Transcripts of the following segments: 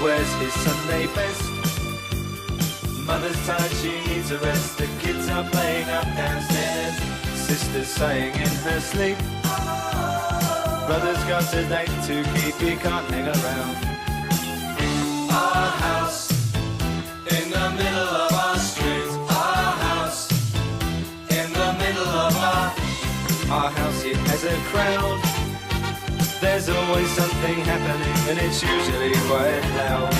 wears his Sunday best. Mother's tired, she needs a rest. The kids are playing up downstairs. Sister's sighing in her sleep. Brother's got a date to keep, he can't hang around. Our house in the middle of our street. Our house in the middle of our house, it has a crowd. There's always something happening and it's usually quite loud.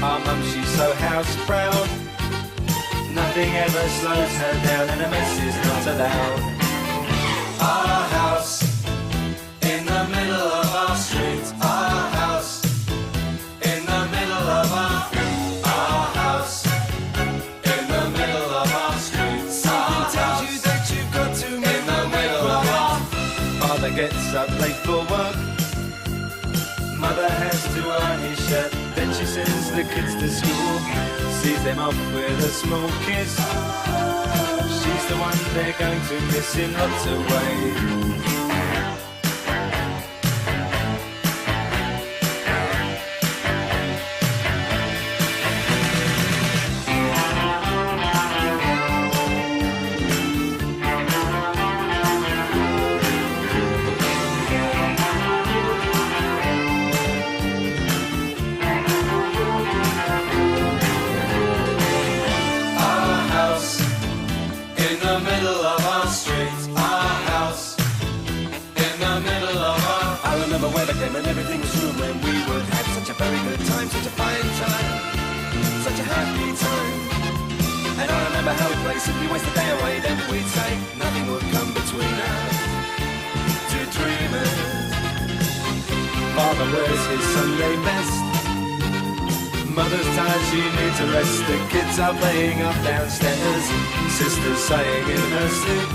Our mum, she's so house proud. Nothing ever slows her down and a mess is not allowed. Our house in the middle of our street. Our house in the middle of our house in the middle of our street. Something tells you that you've got to in the middle of our. Father gets up late for work. Mother has to iron his shirt. Then she sends the kids to school, sees them off with a small kiss. She's the one they're going to miss in lots of ways. And everything was room when we would have such a very good time, such a fine time, such a happy time. And I remember how we'd play, simply waste the day away. Then we'd say nothing would come between us, two dreamers. Father wears his Sunday best. Mother's tired, she needs a rest. The kids are playing up downstairs. Sister's sighing in her sleep.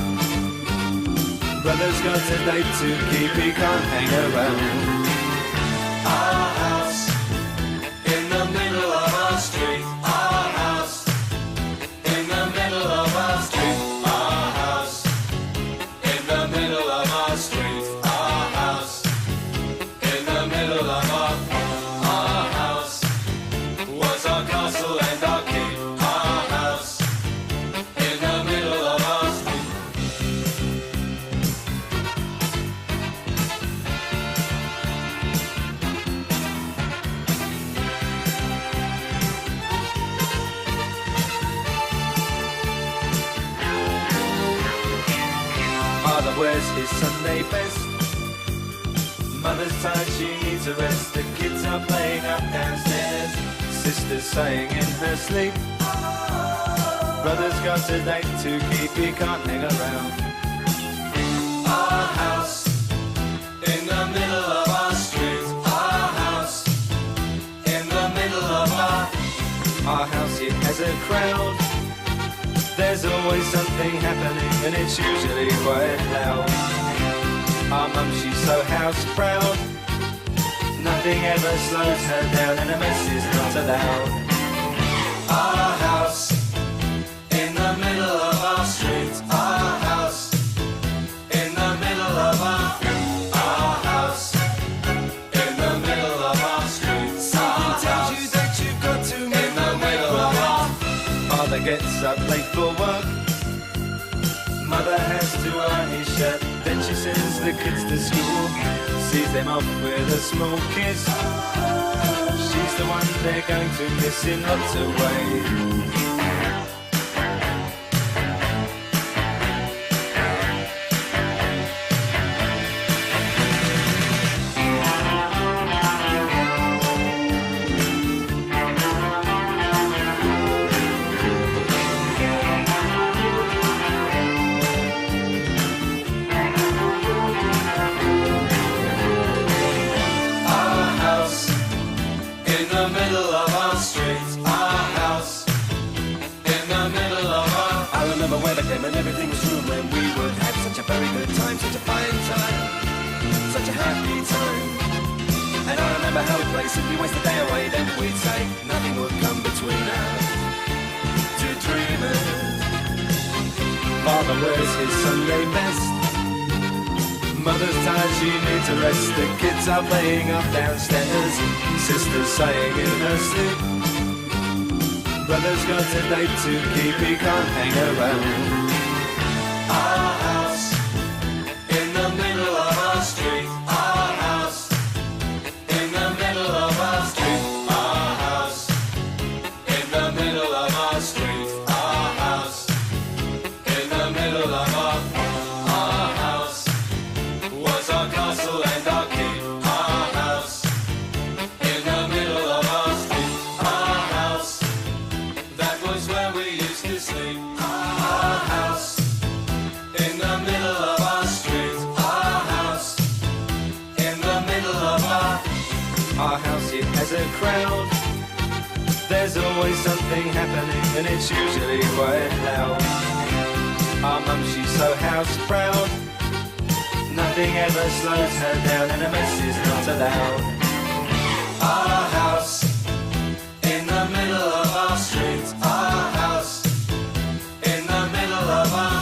Brother's got a date to keep, he can't hang around. Our house in the middle of our street. Our house in the middle of our street. Our house in the middle of our street. Our house in the middle of our house was our castle and our keep. Our house in the middle of our street. Father wears his Sunday best. Mother's tired, she needs a rest. The kids are playing up downstairs. Sister's sighing in her sleep. Brother's got a date to keep, he can't hang around. Our house in the middle of our street. Our house in the middle of our house, it has a crowd. There's always something happening and it's usually quite loud. Our mum, she's so house proud. Nothing ever slows her down and a mess is not allowed. Our house in the middle of our street. Our house in the middle of our house in the middle of our street. Something tells you that you've got to in the middle of our. Father gets up late for work. Mother has to iron his shirt. Then she sends the kids to school, sees them off with a small kiss. She's the one they're going to miss in lots of ways. And everything was room when we would have such a very good time, such a fine time, such a happy time. And I remember how we'd play, simply waste the day away. Then we'd say nothing would come between us, two dreamers. Father wears his Sunday best. Mother's tired, she needs a rest. The kids are playing up downstairs. Sister's sighing in her sleep. Brother's got a date to keep, he can't hang around. Our house in the middle of our street. Our house in the middle of our street. Our house in the middle of our street. Our house in the middle of our house was our castle and our keep. Our house in the middle of our street. Our house, that was where we used to sleep. Our house in the middle of our street. Our house in the middle of our house, it has a crowd. There's always something happening and it's usually quite loud. Our mum, she's so house proud. Nothing ever slows her down and a mess is not allowed. Our house in the middle of our street. Our house in the middle of our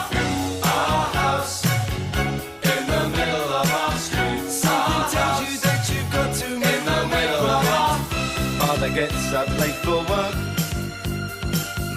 house in the middle of our street. Something tells you that you've got to move in the middle of our. Father gets up late for work.